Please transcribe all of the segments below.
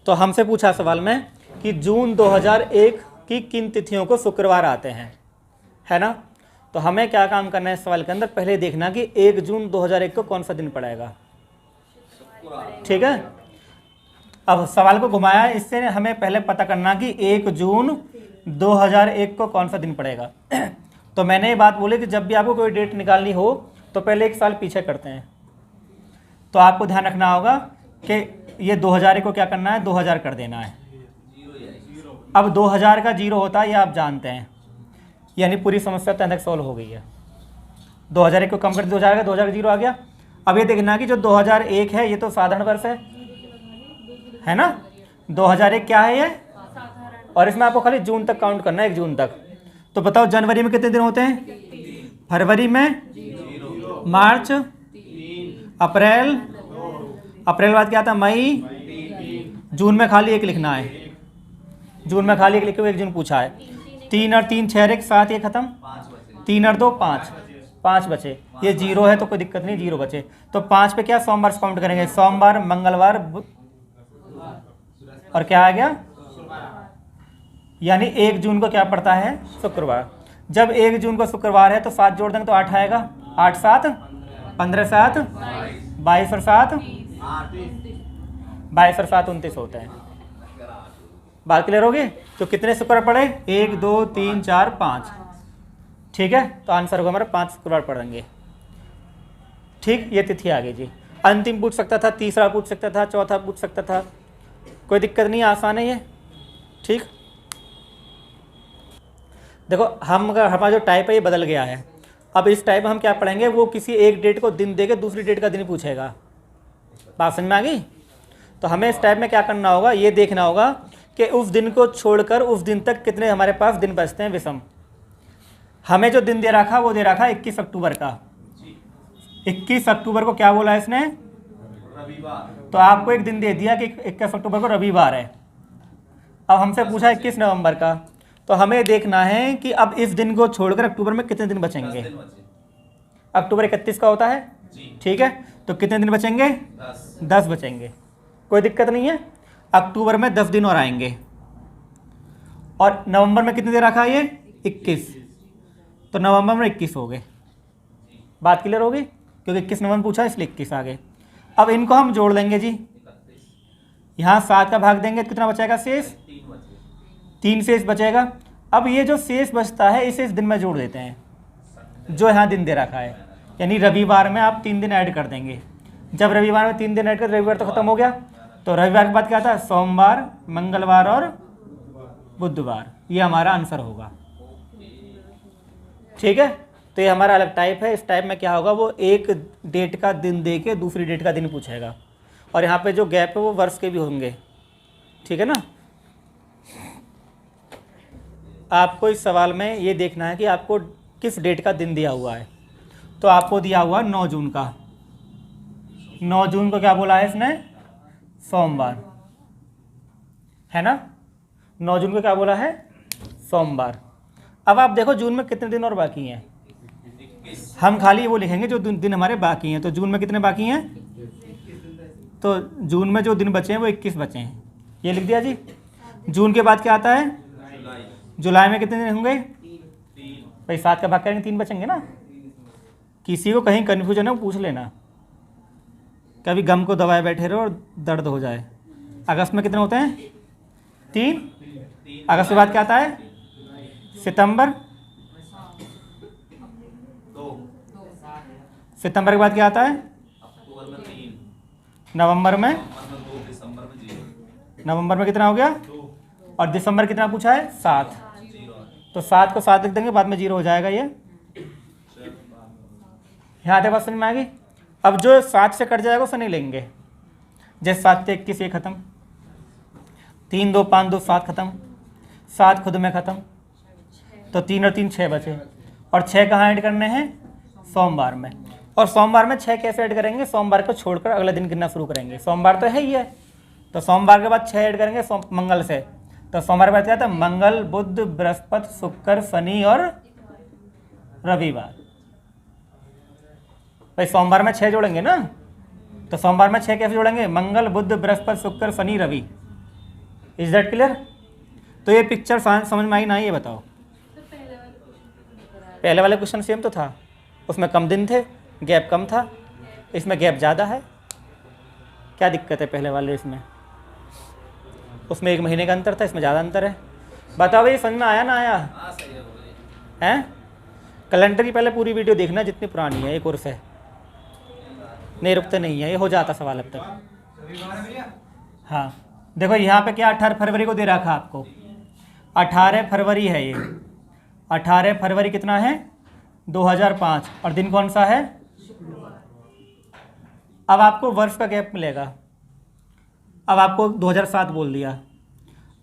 तो हमसे पूछा सवाल में कि जून 2001 की किन तिथियों को शुक्रवार आते हैं, है ना। तो हमें क्या काम करना है इस सवाल के अंदर, पहले देखना कि 1 जून 2001 को कौन सा दिन पड़ेगा, ठीक है। अब सवाल को घुमाया, इससे हमें पहले पता करना कि 1 जून 2001 को कौन सा दिन पड़ेगा। तो मैंने ये बात बोली कि जब भी आपको कोई डेट निकालनी हो तो पहले 1 साल पीछे करते हैं। तो आपको ध्यान रखना होगा कि ये 2001 को क्या करना है, 2000 कर देना है। अब 2000 का 0 होता है, ये आप जानते हैं, यानी पूरी समस्या तक सॉल्व हो गई है। 2001 को कम कर 2000 का 0 आ गया। अब ये देखना कि जो 2001 है ये तो साधारण वर्ष है ना। 2001 क्या है ये, और इसमें आपको खाली जून तक काउंट करना है, 1 जून तक। तो बताओ जनवरी में कितने दिन होते हैं, फरवरी में, मार्च, अप्रैल, अप्रैल बाद क्या आता है, मई, जून में खाली 1 लिखना है, जून में खाली 1 लिखो, 1 जून पूछा है। 3 और 3 6 7 ये खत्म, 3 और 2 5 बचे, ये 0 है तो कोई दिक्कत नहीं, 0 बचे। तो 5 पे क्या सोमवार से काउंट करेंगे, सोमवार, मंगलवार, और क्या आ गया, यानी 1 जून को क्या पड़ता है, शुक्रवार। जब 1 जून को शुक्रवार है तो 7 जोड़ देंगे तो 8 आएगा, 8 7 15 7 22 और 7 22 और 7 29 होते हैं। बात क्लियर होगी। तो कितने शुक्रवार पड़े, 1 2 3 4 5, ठीक है। तो आंसर होगा हमारा 5 शुक्रवार पढ़ेंगे, ठीक। ये तिथि आ गई जी। अंतिम पूछ सकता था, तीसरा पूछ सकता था, चौथा पूछ सकता था, कोई दिक्कत नहीं, आसान है ये, ठीक। देखो हमारा जो टाइप है ये बदल गया है। अब इस टाइप में हम क्या पढ़ेंगे, वो किसी एक डेट को दिन देके दूसरी डेट का दिन पूछेगा। बात समझ में आ गई। तो हमें इस टाइप में क्या करना होगा, ये देखना होगा कि उस दिन को छोड़कर उस दिन तक कितने हमारे पास दिन बचते हैं विषम। हमें जो दिन दे रखा वो दे रखा 21 अक्टूबर का। 21 अक्टूबर को क्या बोला है इसने, रविवार। तो आपको एक दिन दे दिया कि 21 अक्टूबर को रविवार है। अब हमसे पूछा 21 नवंबर का, तो हमें देखना है कि अब इस दिन को छोड़कर अक्टूबर में कितने दिन बचेंगे। अक्टूबर 31 का होता है, ठीक है। तो कितने दिन बचेंगे, 10 बचेंगे, कोई दिक्कत नहीं है। अक्टूबर में 10 दिन और आएंगे। और नवंबर में कितने दिन रखा है ये, 21, तो नवंबर में 21 हो गए। बात क्लियर होगी, क्योंकि 21 नवंबर पूछा इसलिए 21 आ गए। अब इनको हम जोड़ लेंगे जी, यहाँ 7 का भाग देंगे, कितना बचेगा शेष, 3 शेष बचेगा। अब ये जो शेष बचता है इसे इस दिन में जोड़ देते हैं जो यहाँ दिन दे रखा है, यानी रविवार में आप 3 दिन ऐड कर देंगे। जब रविवार में 3 दिन ऐड कर, रविवार तो खत्म हो गया, तो रविवार के बाद क्या था, सोमवार, मंगलवार और बुधवार। ये हमारा आंसर होगा, ठीक है। तो ये हमारा अलग टाइप है। इस टाइप में क्या होगा, वो एक डेट का दिन दे के दूसरी डेट का दिन पूछेगा, और यहाँ पे जो गैप है वो वर्ष के भी होंगे, ठीक है ना। आपको इस सवाल में ये देखना है कि आपको किस डेट का दिन दिया हुआ है। तो आपको दिया हुआ 9 जून का। 9 जून को क्या बोला है इसने, सोमवार, है ना। 9 जून को क्या बोला है, सोमवार। अब आप देखो जून में कितने दिन और बाकी हैं, हम खाली वो लिखेंगे जो दिन हमारे बाकी हैं। तो जून में कितने बाकी हैं, तो जून में जो दिन बचे हैं वो 21 बचे हैं, ये लिख दिया जी। जून के बाद क्या आता है, जुलाई में कितने दिन होंगे भाई, 7 का भाग करेंगे 3 बचेंगे ना। किसी को कहीं कन्फ्यूजन है वो पूछ लेना, कभी गम को दबाए बैठे रहो और दर्द हो जाए। अगस्त में कितने होते हैं, 3। अगस्त के बाद क्या आता है, सितंबर, सितंबर के बाद क्या आता है, नवंबर में, नवंबर में कितना हो गया, और दिसंबर कितना पूछा है, 7। तो 7 को 7 लिख देंगे, बाद में 0 हो जाएगा ये। यहाँ तक बात समझ में आ गई। अब जो 7 से कट जाएगा उसे नहीं लेंगे, जैसे 7 से 21 ये खत्म, 3 2 5 2 7 खत्म, 7 खुद में खत्म, तो 3 और 3 6 बचे। और 6 कहाँ ऐड करने हैं, सोमवार में। और सोमवार में 6 कैसे ऐड करेंगे, सोमवार को छोड़कर अगले दिन गिनना शुरू करेंगे। सोमवार तो है ही है, तो सोमवार के बाद 6 ऐड करेंगे मंगल से। तो सोमवार के बाद क्या था, मंगल, बुध, बृहस्पति, शुक्र, शनि और रविवार। भाई सोमवार में 6 जोड़ेंगे ना, तो सोमवार में 6 कैसे जोड़ेंगे, मंगल, Budh, Brihaspati, Shukra, Shani, Ravi. Is that clear? तो ये पिक्चर समझ में आई ना, ये बताओ। पहले वाले क्वेश्चन सेम तो था, उसमें कम दिन थे, गैप कम था, इसमें गैप ज़्यादा है। क्या दिक्कत है पहले वाले इसमें? उसमें 1 महीने का अंतर था, इसमें ज़्यादा अंतर है। बताओ भाई समझ में आया ना आया? हैं? कैलेंडर की पहले पूरी वीडियो देखना जितनी पुरानी है, एक कोर्स है, नहीं रुकते नहीं है, ये हो जाता सवाल अब तक। हाँ देखो यहाँ पे क्या 18 फरवरी को दे रखा आपको, 18 फरवरी है ये, 18 फरवरी कितना है 2005, और दिन कौन सा है? अब आपको वर्ष का गैप मिलेगा। अब आपको 2007 बोल दिया,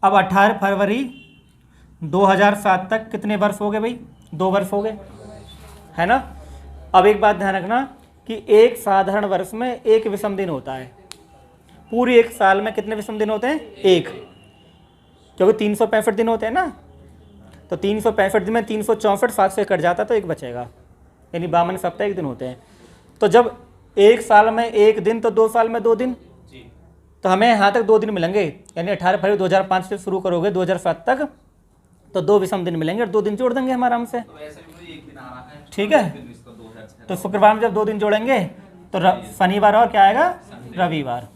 अब 18 फरवरी 2007 तक कितने वर्ष हो गए भाई? 2 वर्ष हो गए, है ना। अब एक बात ध्यान रखना कि एक साधारण वर्ष में एक विषम दिन होता है। पूरी एक साल में कितने विषम दिन होते हैं? एक, क्योंकि 365 दिन होते हैं ना, तो 365 दिन में 364 7 से कट जाता तो एक बचेगा, यानी 52 साप्ताहिक दिन होते हैं। तो जब एक साल में एक दिन, तो 2 साल में 2 दिन, तो हमें यहाँ तक 2 दिन मिलेंगे, यानी 18 फरवरी 2005 से शुरू करोगे 2007 तक, तो 2 विषम दिन मिलेंगे और 2 दिन जोड़ देंगे हम आराम से। ठीक है, तो शुक्रवार में जब 2 दिन जोड़ेंगे तो शनिवार और क्या आएगा? रविवार।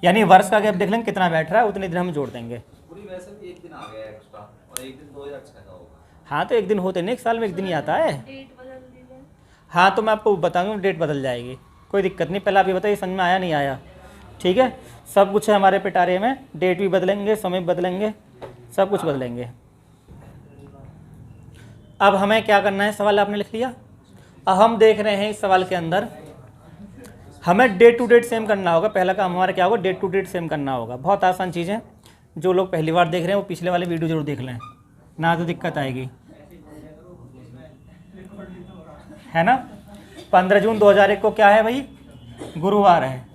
यानी वर्ष का गैप देख लेंगे कितना बैठ रहा है, उतने दिन हम जोड़ देंगे। एक दिन आ गया एक्स्ट्रा और एक दिन 2006 का होगा। हाँ तो एक दिन होते नहीं, एक साल में एक दिन ही आता है। हाँ तो मैं आपको बताऊंगा, डेट बदल जाएगी, कोई दिक्कत नहीं। पहले आप ये बताइए समझ में आया नहीं आया? ठीक है, सब कुछ है हमारे पिटारे में, डेट भी बदलेंगे, समय बदलेंगे, सब कुछ बदलेंगे। अब हमें क्या करना है, सवाल आपने लिख लिया। अब हम देख रहे हैं इस सवाल के अंदर हमें डेट टू डेट सेम करना होगा। पहला काम हमारा क्या होगा? डेट टू डेट सेम करना होगा। बहुत आसान चीज़ है, जो लोग पहली बार देख रहे हैं वो पिछले वाले वीडियो जरूर देख लें, ना तो दिक्कत आएगी, है ना। 15 जून 2001 को क्या है भाई? गुरुवार है।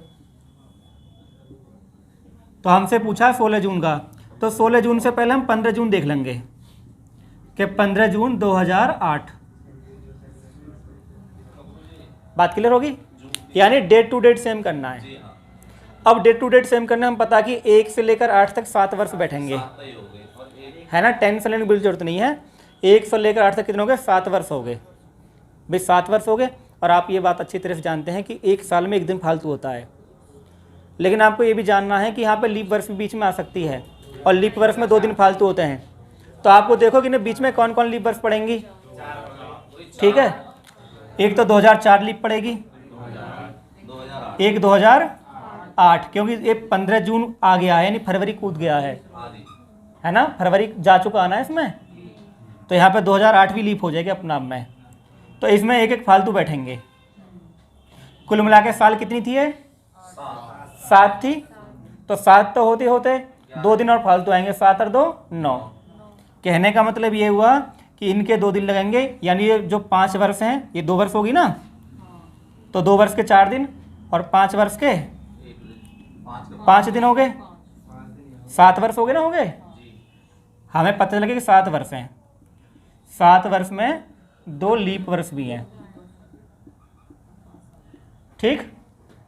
तो हमसे पूछा 16 जून का, तो 16 जून से पहले हम 15 जून देख लेंगे कि 15 जून 2008। बात क्लियर होगी? यानी डेट टू डेट सेम करना है। अब डेट टू डेट सेम करना, हम पता कि 1 से लेकर 8 तक 7 वर्ष बैठेंगे, है ना। 10 से लेने की जरूरत नहीं है, 1 से लेकर 8 तक कितने हो गए? 7 वर्ष हो गए भाई, 7 वर्ष हो गए। और आप ये बात अच्छी तरह से जानते हैं कि एक साल में एक दिन फालतू होता है, लेकिन आपको ये भी जानना है कि यहाँ पे लीप वर्ष भी बीच में आ सकती है, और लीप वर्ष में 2 दिन फालतू होते हैं। तो आपको देखो कि बीच में कौन कौन लीप वर्ष पड़ेंगी। ठीक है, एक तो 2004 लीप पड़ेगी, एक 2008, क्योंकि ये 15 जून आ गया है, यानी फरवरी कूद गया है ना, फरवरी जा चुका है ना इसमें, तो यहाँ पे 2008 भी लीप हो जाएगी अपने आप में। तो इसमें एक एक फालतू बैठेंगे। कुल मिला के साल कितनी थी ये? 7 थी। तो 7 तो होते होते 2 दिन और फालतू आएंगे, 7 और 2 9। कहने का मतलब ये हुआ कि इनके 2 दिन लगेंगे, यानी ये जो 5 वर्ष हैं, ये 2 वर्ष होगी ना, तो 2 वर्ष के 4 दिन और 5 वर्ष के 5 दिन हो गए, 7 वर्ष हो गए ना, हो गए। हमें पता चला कि 7 वर्ष हैं, 7 वर्ष में 2 लीप वर्ष भी हैं। ठीक,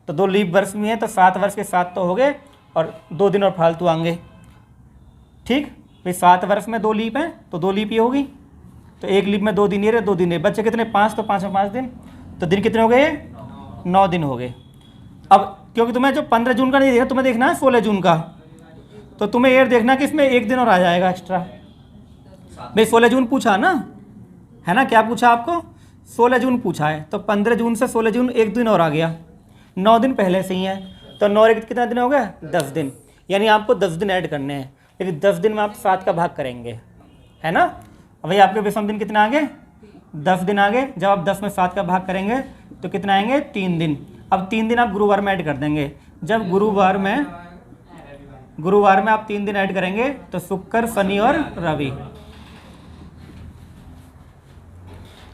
तो 2 लीप वर्ष भी हैं, तो 7 वर्ष के 7 तो हो गए और 2 दिन और फालतू आएंगे। ठीक भाई, 7 वर्ष में 2 लीप हैं, तो 2 लीप ये होगी, तो एक लीप में 2 दिन ये रहे, 2 दिन ये बच्चे कितने? 5, तो 5 में 5 दिन, तो दिन कितने हो गए? 9 दिन हो गए। अब क्योंकि तुम्हें जो 15 जून का नहीं देखना, तुम्हें देखना है 16 जून का, तो तुम्हें ये देखना कि इसमें 1 दिन और आ जाएगा एक्स्ट्रा। भाई 16 जून पूछा ना, है ना, क्या पूछा आपको? 16 जून पूछा है, तो 15 जून से 16 जून 1 दिन और आ गया, 9 दिन पहले से ही है, तो 9 कितना दिन हो गया? 10 दिन। यानी आपको 10 दिन ऐड करने हैं, लेकिन 10 दिन में आप 7 का भाग करेंगे, है ना। अब भाई आपके विषम दिन कितना आगे? 10 दिन आगे। जब आप 10 में 7 का भाग करेंगे तो कितना आएंगे? 3 दिन। अब 3 दिन आप गुरुवार में ऐड कर देंगे। जब गुरुवार में आप 3 दिन ऐड करेंगे तो शुक्र, शनि और रवि।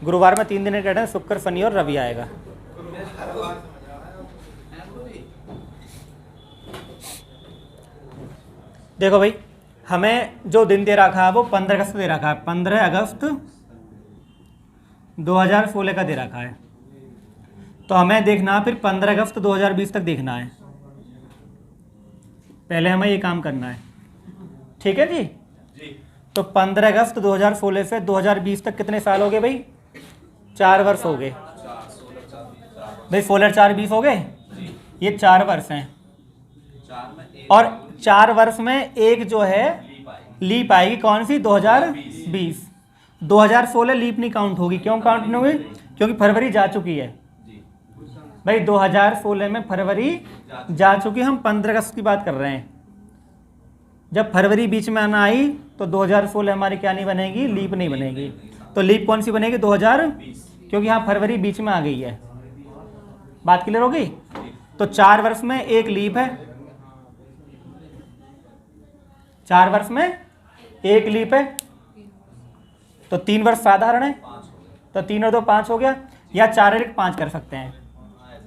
गुरुवार में 3 दिन ऐड करें, शुक्र, शनि और रवि आएगा। देखो भाई, हमें जो दिन दे रखा है वो 15 अगस्त दे रखा है, 15 अगस्त 2016 का दे रखा है। तो हमें देखना फिर 15 अगस्त 2020 तक देखना है। पहले हमें ये काम करना है, ठीक है जी। तो 15 अगस्त 2016 से 2020 तक कितने साल हो गए भाई? 4 वर्ष हो गए भाई। 16 4 20 हो गए, ये 4 वर्ष हैं। और 4 वर्ष में एक जो है लीप आएगी, कौन सी? 2020। 2016 लीप नहीं काउंट होगी। क्यों काउंट नहीं हुई? क्योंकि फरवरी जा चुकी है भाई। 2016 में फरवरी जा चुकी, हम 15 अगस्त की बात कर रहे हैं। जब फरवरी बीच में आना आई तो 2016 हमारी क्या नहीं बनेगी? लीप नहीं बनेगी। तो लीप कौन सी बनेगी? 2020, क्योंकि यहाँ फरवरी बीच में आ गई है। बात क्लियर होगी? तो 4 वर्ष में एक लीप है, 4 वर्ष में एक लीप है, तो 3 वर्ष साधारण है, तो 3 और 2 5 हो गया, या 4 और 1 5 कर सकते हैं,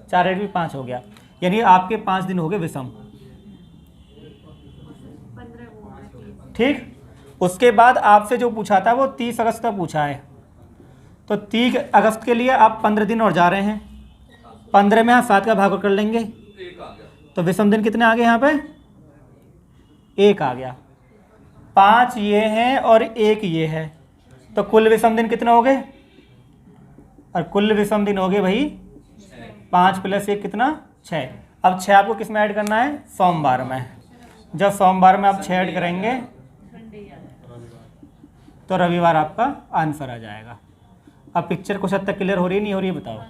4 और 1 भी 5 हो गया, यानी आपके 5 दिन हो गए विषम। ठीक। उसके बाद आपसे जो पूछा था वो 30 अगस्त का पूछा है, तो 30 अगस्त के लिए आप 15 दिन और जा रहे हैं। 15 में आप 7 का भाग कर लेंगे, तो विषम दिन कितने आ गए यहाँ पे? 1 आ गया। 5 ये हैं और 1 ये है, तो कुल विषम दिन कितने हो गए? और कुल विषम दिन हो गए भाई 5 + 1 कितना? 6। अब 6 आपको किस में ऐड करना है? सोमवार में। जब सोमवार में आप 6 ऐड करेंगे तो रविवार आपका आंसर आ जाएगा। अब पिक्चर कुछ हद तक क्लियर हो रही है, नहीं हो रही है बताओ?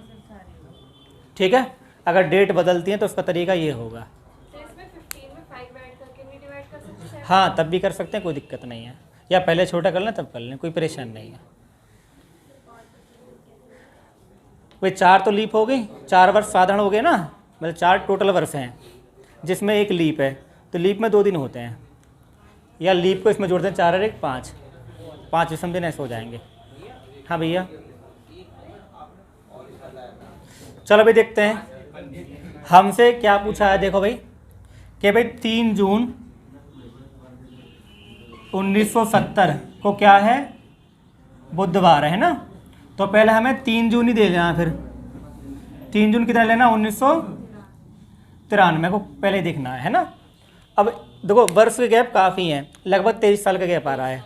ठीक है। अगर डेट बदलती है तो उसका तरीका ये होगा। तो इसमें 15 में 5 ऐड करके भी डिवाइड कर सकते हैं? हाँ, तब भी कर सकते हैं, कोई दिक्कत नहीं है। या पहले छोटा कर लें तब कर लें, कोई परेशान नहीं है। भाई 4 तो लीप हो गई, 4 वर्ष साधारण हो गए ना, मतलब 4 टोटल वर्ष हैं जिसमें एक लीप है, तो लीप में 2 दिन होते हैं, या लीप को इसमें जोड़ते हैं 4 और 1 5, 5 विषम दिन ऐसे हो जाएंगे। हाँ भैया, चलो भाई देखते हैं हमसे क्या पूछा है। देखो भाई कि भाई 3 जून 1970 को क्या है? बुधवार है ना। तो पहले हमें 3 जून ही दे लेना, फिर 3 जून कितना लेना? 1993 को पहले देखना है ना। अब देखो वर्ष के गैप काफ़ी हैं, लगभग 23 साल का गैप आ रहा है।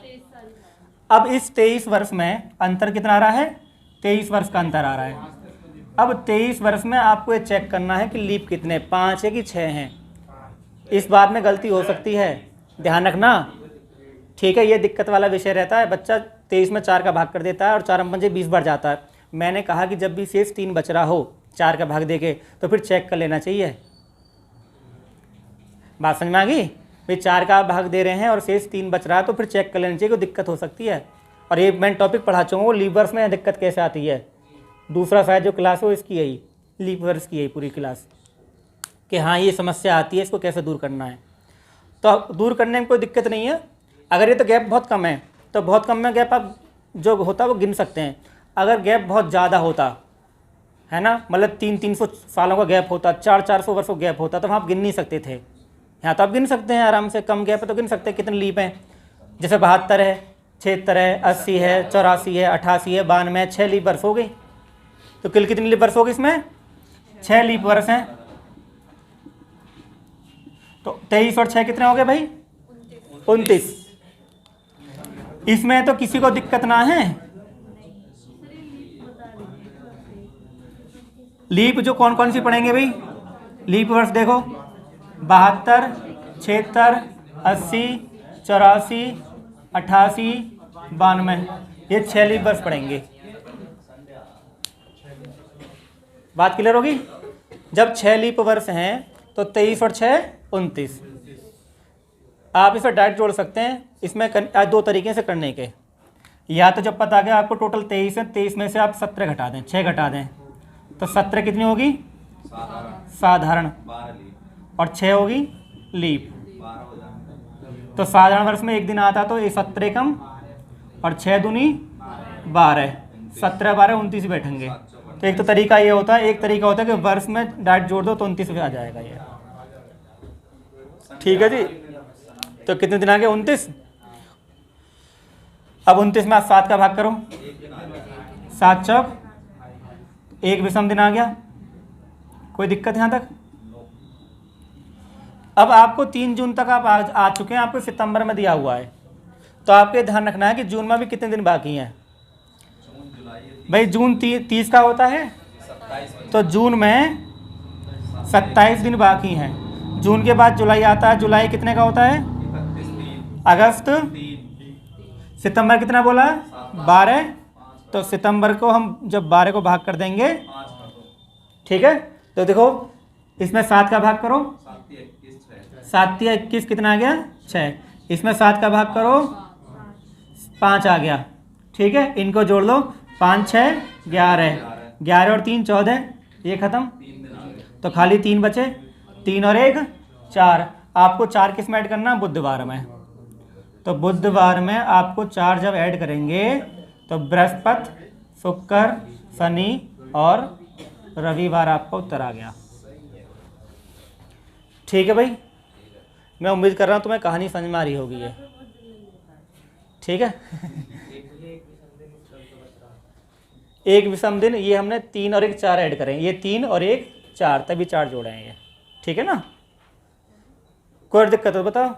अब इस 23 वर्ष में अंतर कितना आ रहा है? 23 वर्ष का अंतर आ रहा है। अब 23 वर्ष में आपको ये चेक करना है कि लीप कितने, 5 है कि 6 हैं। इस बात में गलती हो सकती है, ध्यान रखना, ठीक है। ये दिक्कत वाला विषय रहता है, बच्चा 23 में 4 का भाग कर देता है और 4 पंजे 20 बार जाता है। मैंने कहा कि जब भी शेष 3 बच रहा हो 4 का भाग देके, तो फिर चेक कर लेना चाहिए। बात समझ में आ गई? भाई 4 का भाग दे रहे हैं और शेष 3 बच रहा है, तो फिर चेक कर लेना चाहिए, कोई दिक्कत हो सकती है। और ये मैं टॉपिक पढ़ा चुका हूँ, लीप वर्ष में दिक्कत कैसे आती है। दूसरा शायद जो क्लास हो इसकी यही लीप वर्ष की यही पूरी क्लास, कि हाँ ये समस्या आती है, इसको कैसे दूर करना है। तो दूर करने में कोई दिक्कत नहीं है। अगर ये तो गैप बहुत कम है, तो बहुत कम में गैप आप जो होता है वो गिन सकते हैं। अगर गैप बहुत ज़्यादा होता है ना, मतलब 300-300 सालों का गैप होता, 400-400 वर्षों का गैप होता, तो आप गिन नहीं सकते थे। यहाँ तो आप गिन सकते हैं आराम से, कम गैप है तो गिन सकते हैं कितने लीप हैं। जैसे 72 है, 76 है, 80 है, 84 है, 88 है, 92 है, 6 लीप वर्ष हो गई। तो कुल कितनी लीप वर्ष होगी इसमें? 6 लीप वर्ष हैं। तो 23 और 6 कितने हो गए भाई? 29। इसमें तो किसी को दिक्कत ना है। लीप जो कौन कौन सी पढ़ेंगे भाई? लीप वर्ष देखो 72, 76, 80, 84, 88, 92, ये 6 लीप वर्ष पढ़ेंगे। बात क्लियर होगी? जब 6 लीप वर्ष हैं तो 23 और 6 29। आप इसे डायरेक्ट जोड़ सकते हैं। इसमें 2 तरीके से करने के, या तो जब पता गया आपको टोटल 23 है, 23 में से आप 17 घटा दें, 6 घटा दें, तो 17 कितनी होगी? साधारण। और 6 होगी लीप। तो साधारण वर्ष में एक दिन आता तो ये 17 कम और 6 दूनी 12, 17 12 29 बैठेंगे। तो एक तो तरीका ये होता है, एक तरीका होता है कि वर्ष में डायरेक्ट जोड़ दो तो 29 आ जाएगा ये। ठीक है जी। तो कितने दिन आ गए? 29। अब 29 में आप 7 का भाग करो, 7 चौक 1 विषम दिन आ गया। कोई दिक्कत यहाँ तक? अब आपको 3 जून तक आप आ चुके हैं, आपको सितंबर में दिया हुआ है, तो आपको ये ध्यान रखना है कि जून में भी कितने दिन बाकी हैं। जून जुलाई भाई जून 30 का होता है, 27 तो जून में 27 दिन बाकी हैं। जून के बाद जुलाई आता है, जुलाई कितने का होता है? 31 अगस्त, 3 सितंबर कितना बोला? 12। तो सितंबर को हम जब 12 को भाग कर देंगे, 5 कर दो, ठीक है, तो देखो इसमें 7 का भाग करो, 7 21 6 7 या 21 कितना आ गया? 6। इसमें 7 का भाग करो, 5 आ गया, ठीक है, इनको जोड़ लो, 5 6 11, 11 और 3 14, ये ख़त्म। 3 दिन आ गए। तो खाली 3 बचे, 3 और 1 4। आपको 4 किस में ऐड करना? बुधवार में। तो बुधवार में आपको 4 जब ऐड करेंगे तो बृहस्पति, शुक्र, शनि और रविवार आपका उत्तर आ गया। ठीक है भाई, मैं उम्मीद कर रहा हूँ तुम्हें कहानी समझ में आ रही होगी ये, ठीक है। एक विषम दिन, ये हमने 3 और 1 4 ऐड करें, ये 3 और 1 4, तभी 4 जोड़े हैं ये, ठीक है ना। कोई और दिक्कत हो बताओ।